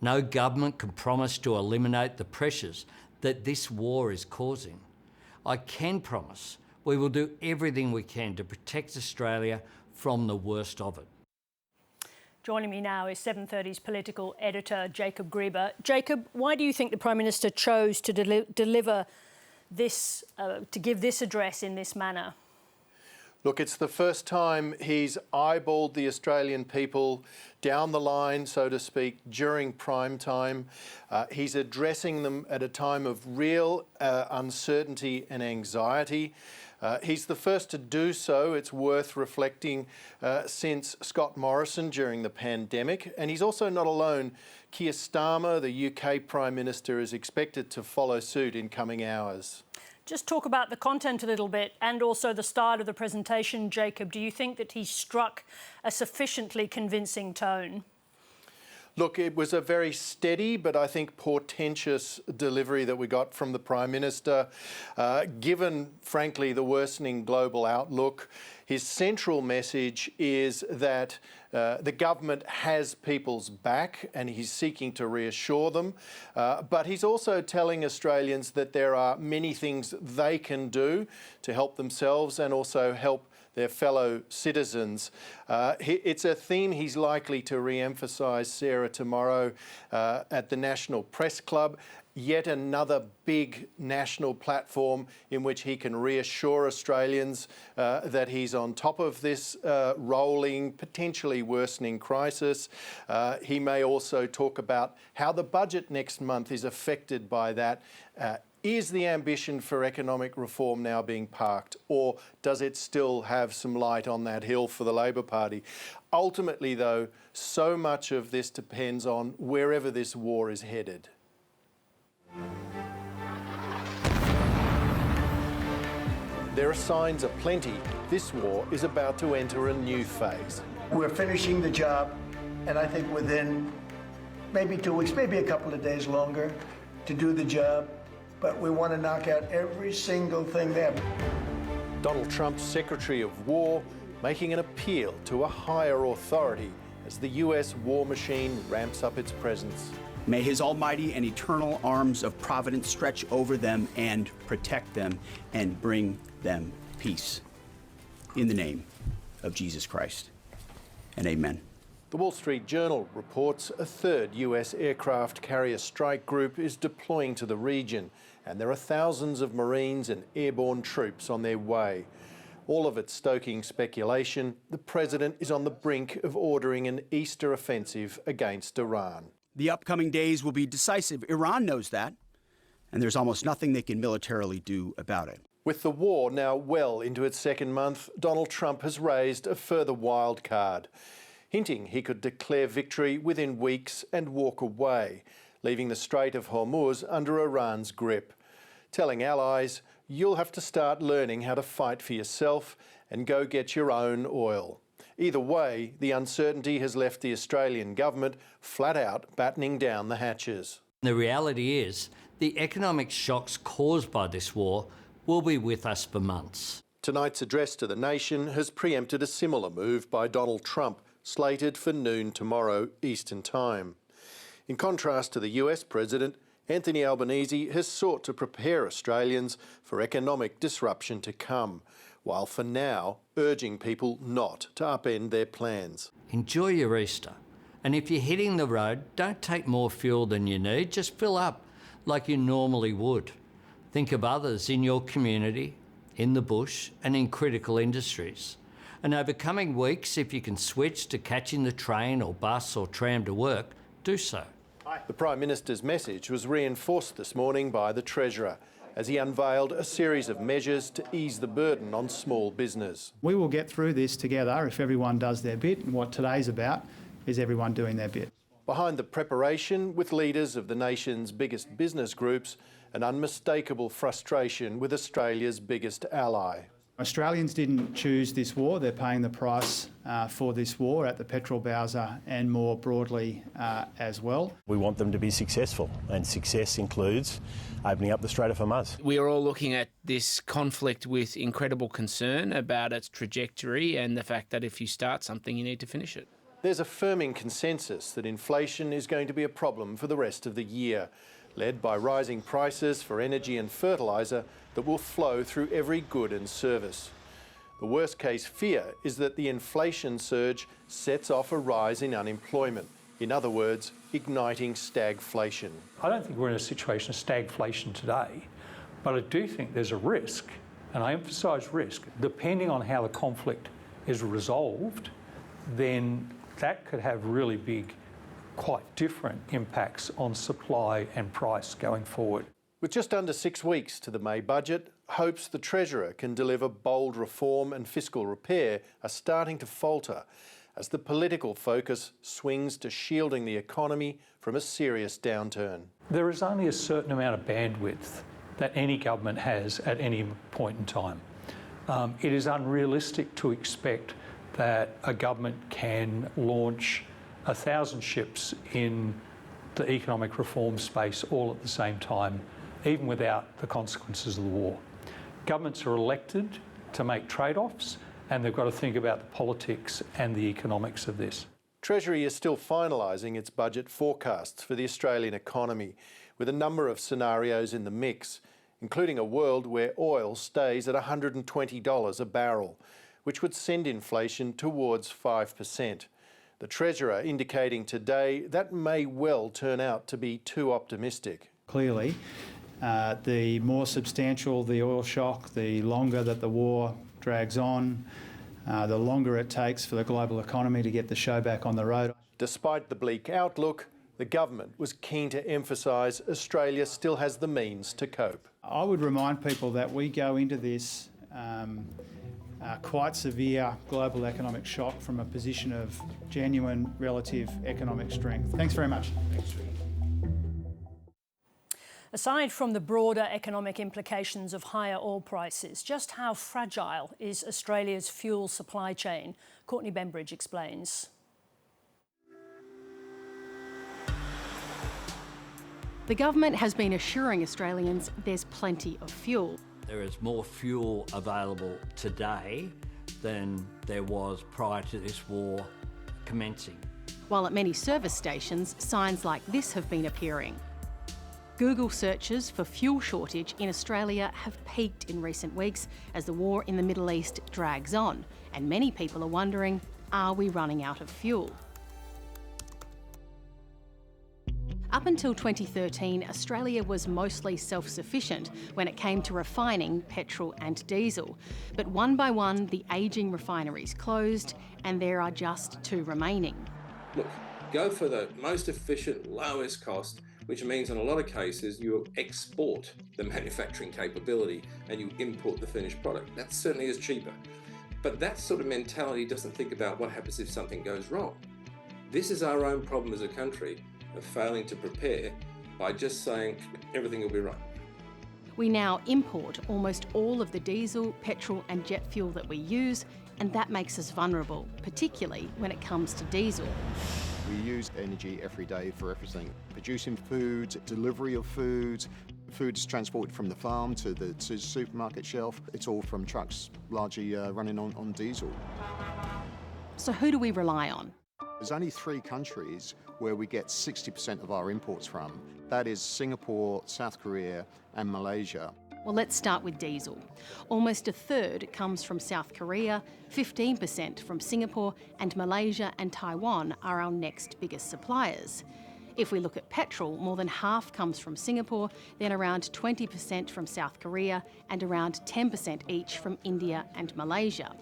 No government can promise to eliminate the pressures that this war is causing. I can promise we will do everything we can to protect Australia from the worst of it. Joining me now is 7:30's political editor, Jacob Greber. Jacob, why do you think the Prime Minister chose to deliver this, to give this address in this manner? Look, it's the first time he's eyeballed the Australian people down the line, so to speak, during prime time. He's addressing them at a time of real uncertainty and anxiety. He's the first to do so, it's worth reflecting, since Scott Morrison during the pandemic. And he's also not alone. Keir Starmer, the UK Prime Minister, is expected to follow suit in coming hours. Just talk about the content a little bit and also the style of the presentation, Jacob. Do you think that he struck a sufficiently convincing tone? Look, it was a very steady but I think portentous delivery that we got from the Prime Minister. Given, frankly, the worsening global outlook, his central message is that the government has people's back and he's seeking to reassure them. But he's also telling Australians that there are many things they can do to help themselves and also help their fellow citizens. It's a theme he's likely to re-emphasise, Sarah, tomorrow at the National Press Club. Yet another big national platform in which he can reassure Australians that he's on top of this rolling, potentially worsening crisis. He may also talk about how the budget next month is affected by that. Is the ambition for economic reform now being parked, or does it still have some light on that hill for the Labor Party? Ultimately, though, so much of this depends on wherever this war is headed. There are signs aplenty. This war is about to enter a new phase. We're finishing the job, and I think within maybe 2 weeks, maybe a couple of days longer to do the job. But we want to knock out every single thing there. Donald Trump's Secretary of War making an appeal to a higher authority as the US war machine ramps up its presence. May his almighty and eternal arms of providence stretch over them and protect them and bring them peace. In the name of Jesus Christ, and amen. The Wall Street Journal reports a third US aircraft carrier strike group is deploying to the region, and there are thousands of Marines and airborne troops on their way. All of it stoking speculation. The president is on the brink of ordering an Easter offensive against Iran. The upcoming days will be decisive. Iran knows that, and there's almost nothing they can militarily do about it. With the war now well into its second month, Donald Trump has raised a further wild card, hinting he could declare victory within weeks and walk away, leaving the Strait of Hormuz under Iran's grip, telling allies, you'll have to start learning how to fight for yourself and go get your own oil. Either way, the uncertainty has left the Australian government flat out battening down the hatches. The reality is, the economic shocks caused by this war will be with us for months. Tonight's address to the nation has preempted a similar move by Donald Trump, slated for noon tomorrow Eastern Time. In contrast to the US President, Anthony Albanese has sought to prepare Australians for economic disruption to come, while for now urging people not to upend their plans. Enjoy your Easter. And if you're hitting the road, don't take more fuel than you need, just fill up like you normally would. Think of others in your community, in the bush and in critical industries. And over coming weeks, if you can switch to catching the train or bus or tram to work, do so. The Prime Minister's message was reinforced this morning by the Treasurer as he unveiled a series of measures to ease the burden on small business. We will get through this together if everyone does their bit, and what today's about is everyone doing their bit. Behind the preparation, with leaders of the nation's biggest business groups, an unmistakable frustration with Australia's biggest ally. Australians didn't choose this war. They're paying the price for this war at the petrol bowser and more broadly as well. We want them to be successful, and success includes opening up the Strait of Hormuz. We are all looking at this conflict with incredible concern about its trajectory and the fact that if you start something, you need to finish it. There's a firming consensus that inflation is going to be a problem for the rest of the year, led by rising prices for energy and fertiliser that will flow through every good and service. The worst case fear is that the inflation surge sets off a rise in unemployment. In other words, igniting stagflation. I don't think we're in a situation of stagflation today, but I do think there's a risk, and I emphasise risk, depending on how the conflict is resolved, then that could have really big, quite different impacts on supply and price going forward. With just under 6 weeks to the May budget, hopes the Treasurer can deliver bold reform and fiscal repair are starting to falter as the political focus swings to shielding the economy from a serious downturn. There is only a certain amount of bandwidth that any government has at any point in time. It is unrealistic to expect that a government can launch 1,000 ships in the economic reform space all at the same time, even without the consequences of the war. Governments are elected to make trade-offs, and they've got to think about the politics and the economics of this. Treasury is still finalising its budget forecasts for the Australian economy, with a number of scenarios in the mix, including a world where oil stays at $120 a barrel, which would send inflation towards 5%. The Treasurer indicating today that may well turn out to be too optimistic. Clearly, the more substantial the oil shock, the longer that the war drags on, the longer it takes for the global economy to get the show back on the road. Despite the bleak outlook, the government was keen to emphasise Australia still has the means to cope. I would remind people that we go into this quite severe global economic shock from a position of genuine relative economic strength. Thanks very much. Thanks. Aside from the broader economic implications of higher oil prices, just how fragile is Australia's fuel supply chain? Courtney Bembridge explains. The government has been assuring Australians there's plenty of fuel. There is more fuel available today than there was prior to this war commencing. While at many service stations, signs like this have been appearing. Google searches for fuel shortage in Australia have peaked in recent weeks as the war in the Middle East drags on, and many people are wondering, are we running out of fuel? Up until 2013, Australia was mostly self-sufficient when it came to refining petrol and diesel. But one by one, the ageing refineries closed, and there are just 2 remaining. Look, go for the most efficient, lowest cost, which means in a lot of cases you export the manufacturing capability and you import the finished product. That certainly is cheaper. But that sort of mentality doesn't think about what happens if something goes wrong. This is our own problem as a country of failing to prepare by just saying everything will be right. We now import almost all of the diesel, petrol and jet fuel that we use, and that makes us vulnerable, particularly when it comes to diesel. We use energy every day for everything. Producing food, delivery of food, food is transported from the farm to the supermarket shelf. It's all from trucks largely running on diesel. So who do we rely on? There's only 3 countries where we get 60% of our imports from. That is Singapore, South Korea and Malaysia. Well, let's start with diesel. Almost a third comes from South Korea, 15% from Singapore, and Malaysia and Taiwan are our next biggest suppliers. If we look at petrol, more than half comes from Singapore, then around 20% from South Korea, and around 10% each from India and Malaysia.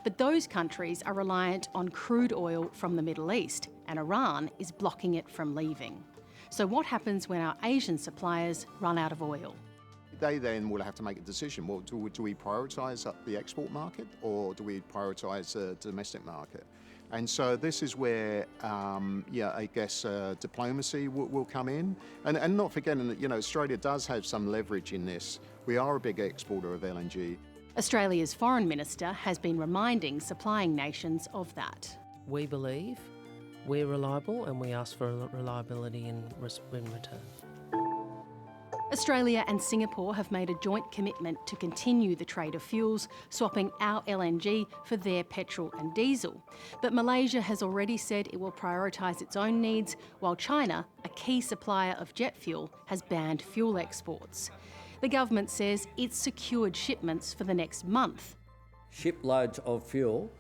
But those countries are reliant on crude oil from the Middle East, and Iran is blocking it from leaving. So what happens when our Asian suppliers run out of oil? They then will have to make a decision. Well, do we prioritise the export market or do we prioritise the domestic market? And so this is where, I guess diplomacy will come in. And not forgetting that, Australia does have some leverage in this. We are a big exporter of LNG. Australia's Foreign Minister has been reminding supplying nations of that. We believe we're reliable and we ask for reliability in return. Australia and Singapore have made a joint commitment to continue the trade of fuels, swapping our LNG for their petrol and diesel. But Malaysia has already said it will prioritise its own needs, while China, a key supplier of jet fuel, has banned fuel exports. The government says it's secured shipments for the next month. Shiploads of fuel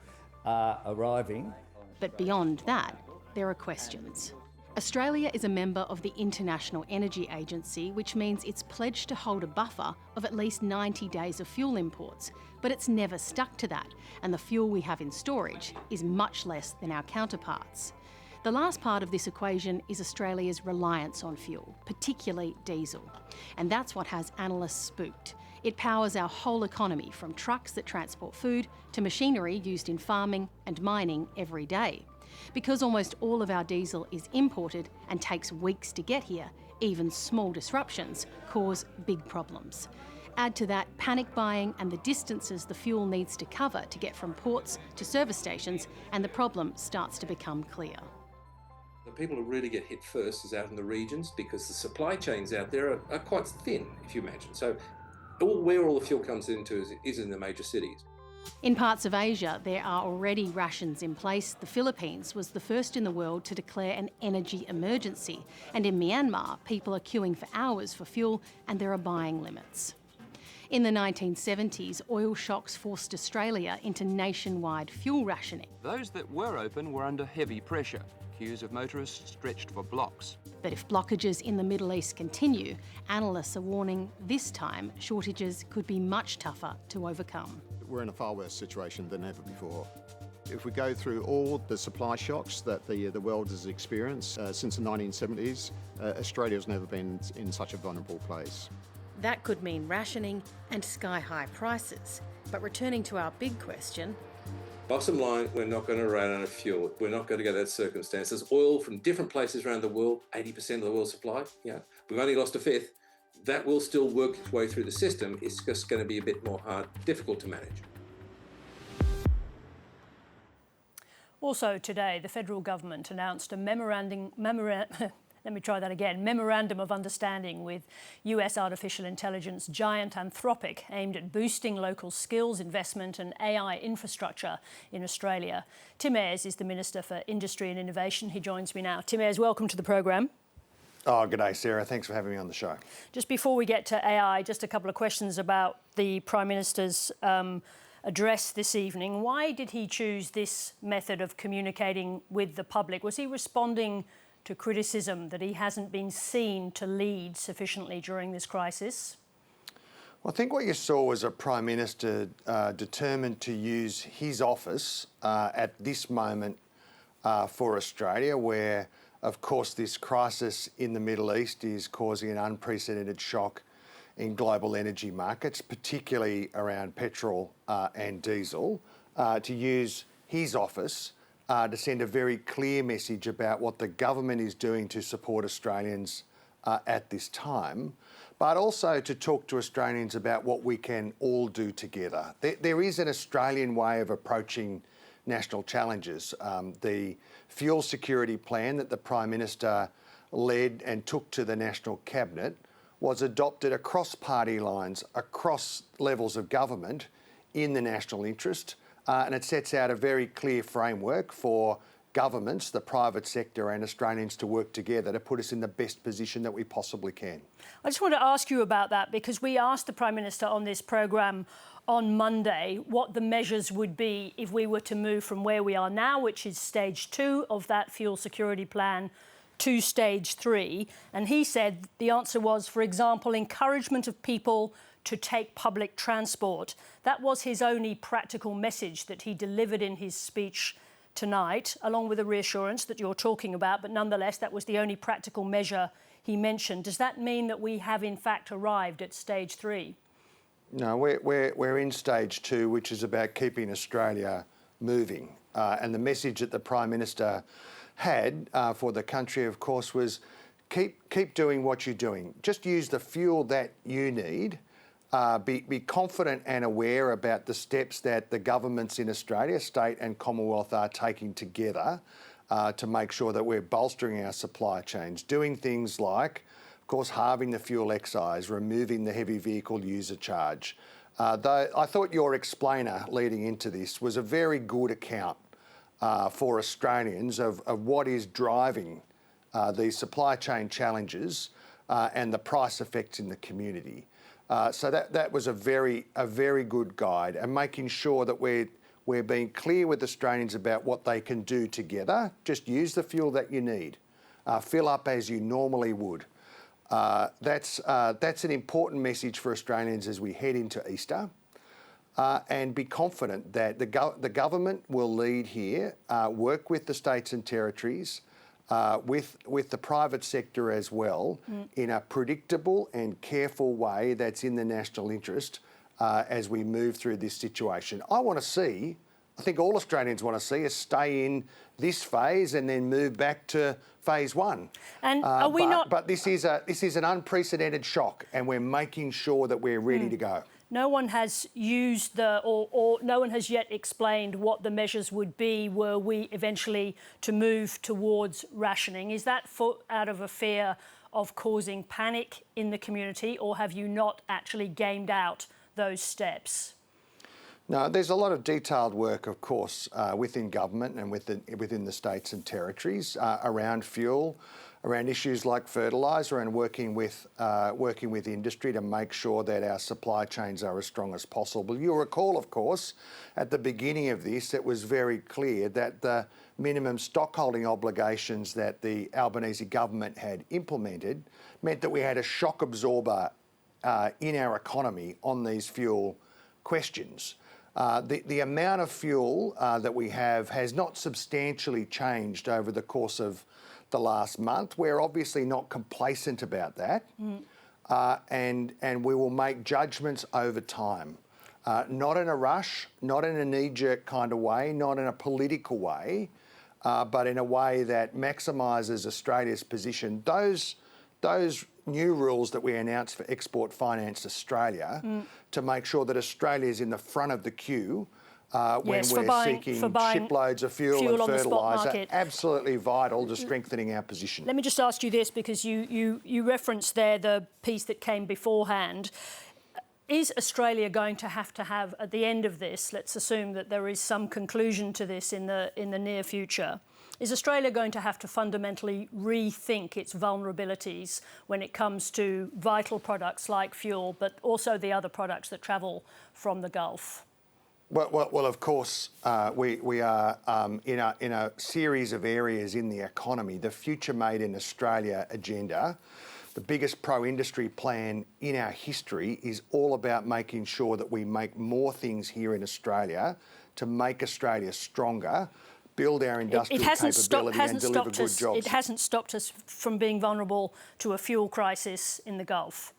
are arriving. But beyond that, there are questions. Australia is a member of the International Energy Agency, which means it's pledged to hold a buffer of at least 90 days of fuel imports, but it's never stuck to that, and the fuel we have in storage is much less than our counterparts. The last part of this equation is Australia's reliance on fuel, particularly diesel, and that's what has analysts spooked. It powers our whole economy, from trucks that transport food to machinery used in farming and mining every day. Because almost all of our diesel is imported and takes weeks to get here, even small disruptions cause big problems. Add to that panic buying and the distances the fuel needs to cover to get from ports to service stations, and the problem starts to become clear. The people who really get hit first is out in the regions, because the supply chains out there are quite thin, if you imagine. So where all the fuel comes into is in the major cities. In parts of Asia, there are already rations in place. The Philippines was the first in the world to declare an energy emergency. And in Myanmar, people are queuing for hours for fuel, and there are buying limits. In the 1970s, oil shocks forced Australia into nationwide fuel rationing. Those that were open were under heavy pressure. Queues of motorists stretched for blocks. But if blockages in the Middle East continue, analysts are warning this time shortages could be much tougher to overcome. We're in a far worse situation than ever before. If we go through all the supply shocks that the world has experienced since the 1970s, Australia's never been in such a vulnerable place. That could mean rationing and sky-high prices. But returning to our big question... Bottom line, we're not going to run out of fuel. We're not going to get that circumstance. There's oil from different places around the world, 80% of the world's supply. Yeah, we've only lost a fifth. That will still work its way through the system. It's just going to be a bit more difficult to manage. Also today, the federal government announced a memorandum of understanding with US artificial intelligence giant Anthropic, aimed at boosting local skills, investment and AI infrastructure in Australia. Tim Ayres is the Minister for Industry and Innovation. He joins me now. Tim Ayres, welcome to the programme. Oh, good day, Sarah. Thanks for having me on the show. Just before we get to AI, just a couple of questions about the Prime Minister's address this evening. Why did he choose this method of communicating with the public? Was he responding to criticism that he hasn't been seen to lead sufficiently during this crisis? Well, I think what you saw was a Prime Minister determined to use his office at this moment for Australia, where, of course, this crisis in the Middle East is causing an unprecedented shock in global energy markets, particularly around petrol and diesel, to use his office to send a very clear message about what the government is doing to support Australians at this time, but also to talk to Australians about what we can all do together. There is an Australian way of approaching national challenges. The fuel security plan that the Prime Minister led and took to the National Cabinet was adopted across party lines, across levels of government, in the national interest, and it sets out a very clear framework for governments, the private sector and Australians to work together to put us in the best position that we possibly can. I just want to ask you about that, because we asked the Prime Minister on this programme on Monday what the measures would be if we were to move from where we are now, which is stage 2 of that fuel security plan, to stage 3. And he said the answer was, for example, encouragement of people to take public transport. That was his only practical message that he delivered in his speech tonight, along with the reassurance that you're talking about, but nonetheless, that was the only practical measure he mentioned. Does that mean that we have in fact arrived at stage 3? No, we're in stage 2, which is about keeping Australia moving. And the message that the Prime Minister had for the country, of course, was keep doing what you're doing. Just use the fuel that you need. Be confident and aware about the steps that the governments in Australia, state and Commonwealth, are taking together to make sure that we're bolstering our supply chains, doing things like Of course, halving the fuel excise, removing the heavy vehicle user charge. Though I thought your explainer leading into this was a very good account for Australians of what is driving these supply chain challenges and the price effects in the community. So that was a very good guide, and making sure that we're being clear with Australians about what they can do together. Just use the fuel that you need. Fill up as you normally would. That's an important message for Australians as we head into Easter. And be confident that the government will lead here, work with the states and territories, with the private sector as well, in a predictable and careful way that's in the national interest as we move through this situation. I think all Australians want to see us stay in this phase and then move back to phase one. And are we not? But this is an unprecedented shock, and we're making sure that we're ready to go. No one has used or no one has yet explained what the measures would be were we eventually to move towards rationing. Is that out of a fear of causing panic in the community, or have you not actually gamed out those steps? No, there's a lot of detailed work, of course, within government and within the states and territories around fuel, around issues like fertiliser, and working with industry to make sure that our supply chains are as strong as possible. You'll recall, of course, at the beginning of this, it was very clear that the minimum stockholding obligations that the Albanese government had implemented meant that we had a shock absorber in our economy on these fuel questions. The amount of fuel that we have has not substantially changed over the course of the last month. We're obviously not complacent about that, and we will make judgments over time, not in a rush, not in a knee-jerk kind of way, not in a political way, but in a way that maximises Australia's position. Those new rules that we announced for Export Finance Australia to make sure that Australia is in the front of the queue when we're seeking shiploads of fuel and fertiliser, absolutely vital to strengthening our position. Let me just ask you this, because you referenced there the piece that came beforehand. Is Australia going to have at the end of this, let's assume that there is some conclusion to this in the near future, is Australia going to have to fundamentally rethink its vulnerabilities when it comes to vital products like fuel, but also the other products that travel from the Gulf? Well, of course, we are in a series of areas in the economy. The Future Made in Australia agenda, the biggest pro-industry plan in our history, is all about making sure that we make more things here in Australia to make Australia stronger, build our industrial capability and deliver good jobs. It hasn't stopped us from being vulnerable to a fuel crisis in the Gulf.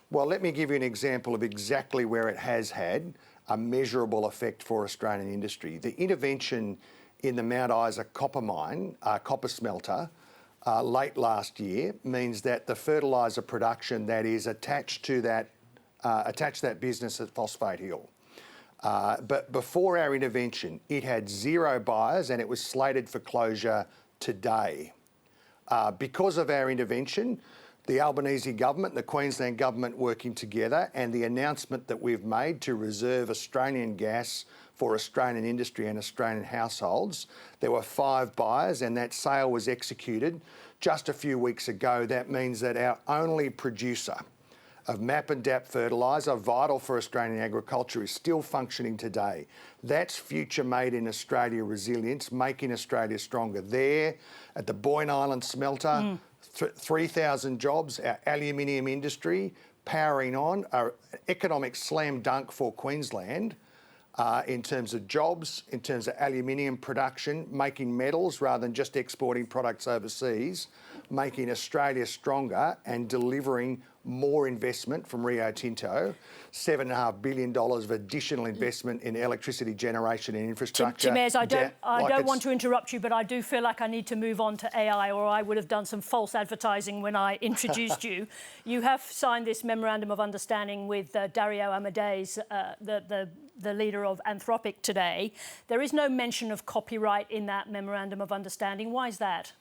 Well, let me give you an example of exactly where it has had a measurable effect for Australian industry. The intervention in the Mount Isa copper mine, copper smelter, late last year means that the fertiliser production that is attached to that business at Phosphate Hill. But before our intervention, it had 0 buyers and it was slated for closure today. Because of our intervention, the Albanese government, the Queensland government working together, and the announcement that we've made to reserve Australian gas for Australian industry and Australian households, there were 5 buyers and that sale was executed just a few weeks ago. That means that our only producer of MAP and DAP fertiliser, vital for Australian agriculture, is still functioning today. That's Future Made in Australia resilience, making Australia stronger. There at the Boyne Island smelter, 3,000 jobs, our aluminium industry powering on, an economic slam dunk for Queensland in terms of jobs, in terms of aluminium production, making metals rather than just exporting products overseas, making Australia stronger and delivering more investment from Rio Tinto, $7.5 billion of additional investment in electricity generation and infrastructure. Tim Ayres, I don't want to interrupt you, but I do feel like I need to move on to AI, or I would have done some false advertising when I introduced you. You have signed this memorandum of understanding with Dario Amodei's, the leader of Anthropic today. There is no mention of copyright in that memorandum of understanding. Why is that?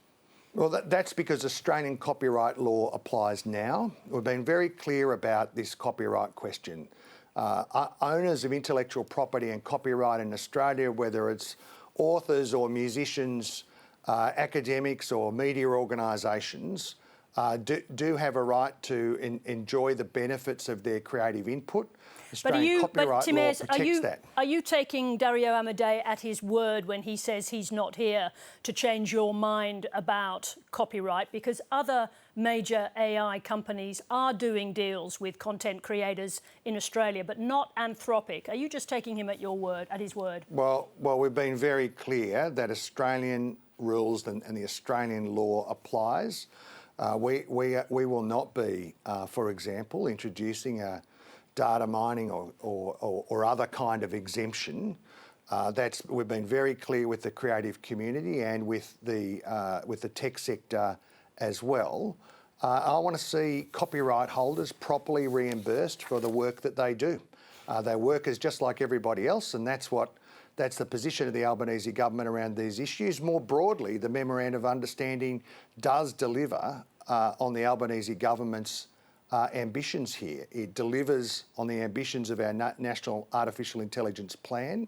Well, that's because Australian copyright law applies now. We've been very clear about this copyright question. Owners of intellectual property and copyright in Australia, whether it's authors or musicians, academics or media organisations, do have a right to enjoy the benefits of their creative input. Australian copyright Tim law Ayres, protects that. Are you taking Dario Amodei at his word when he says he's not here to change your mind about copyright? Because other major AI companies are doing deals with content creators in Australia, but not Anthropic. Are you just taking him at your word, at his word? Well, we've been very clear that Australian rules and the Australian law applies. We will not be, for example, introducing a data mining or other kind of exemption. We've been very clear with the creative community and with the tech sector as well. I want to see copyright holders properly reimbursed for the work that they do. They work as just like everybody else, and that's the position of the Albanese government around these issues. More broadly, the Memorandum of Understanding does deliver on the Albanese government's ambitions here. It delivers on the ambitions of our National Artificial Intelligence Plan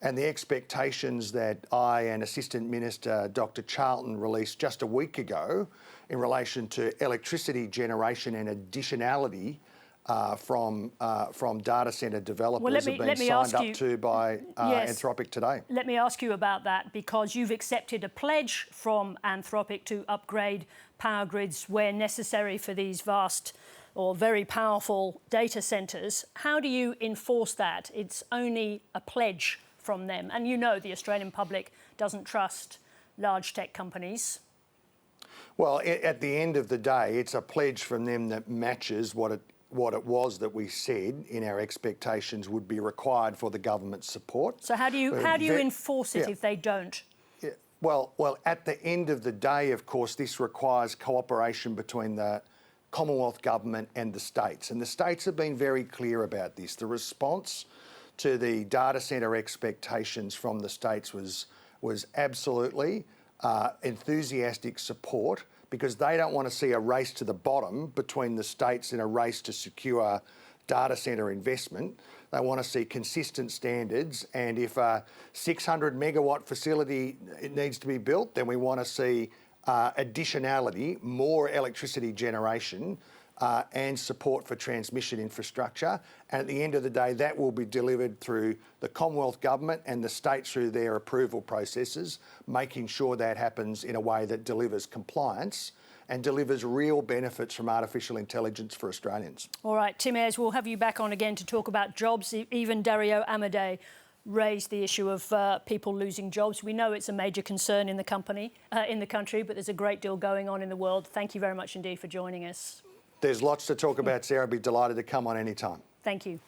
and the expectations that I and Assistant Minister Dr Charlton released just a week ago in relation to electricity generation and additionality from data centre developers have been signed up to by Anthropic today. Let me ask you about that, because you've accepted a pledge from Anthropic to upgrade power grids where necessary for these vast or very powerful data centres. How do you enforce that? It's only a pledge from them. And you know the Australian public doesn't trust large tech companies. Well, at the end of the day, it's a pledge from them that matches what it was that we said in our expectations would be required for the government's support. So how do you enforce it if they don't? Yeah. Well, at the end of the day, of course, this requires cooperation between the Commonwealth Government and the states. And the states have been very clear about this. The response to the data centre expectations from the states was absolutely enthusiastic support, because they don't want to see a race to the bottom between the states in a race to secure data centre investment. They want to see consistent standards, and if a 600 megawatt facility needs to be built, then we want to see additionality, more electricity generation and support for transmission infrastructure. And at the end of the day, that will be delivered through the Commonwealth Government and the states through their approval processes, making sure that happens in a way that delivers compliance and delivers real benefits from artificial intelligence for Australians. All right, Tim Ayres, we'll have you back on again to talk about jobs. Even Dario Amodei raised the issue of people losing jobs. We know it's a major concern in the country, but there's a great deal going on in the world. Thank you very much indeed for joining us. There's lots to talk about, Sarah. I'd be delighted to come on any time. Thank you.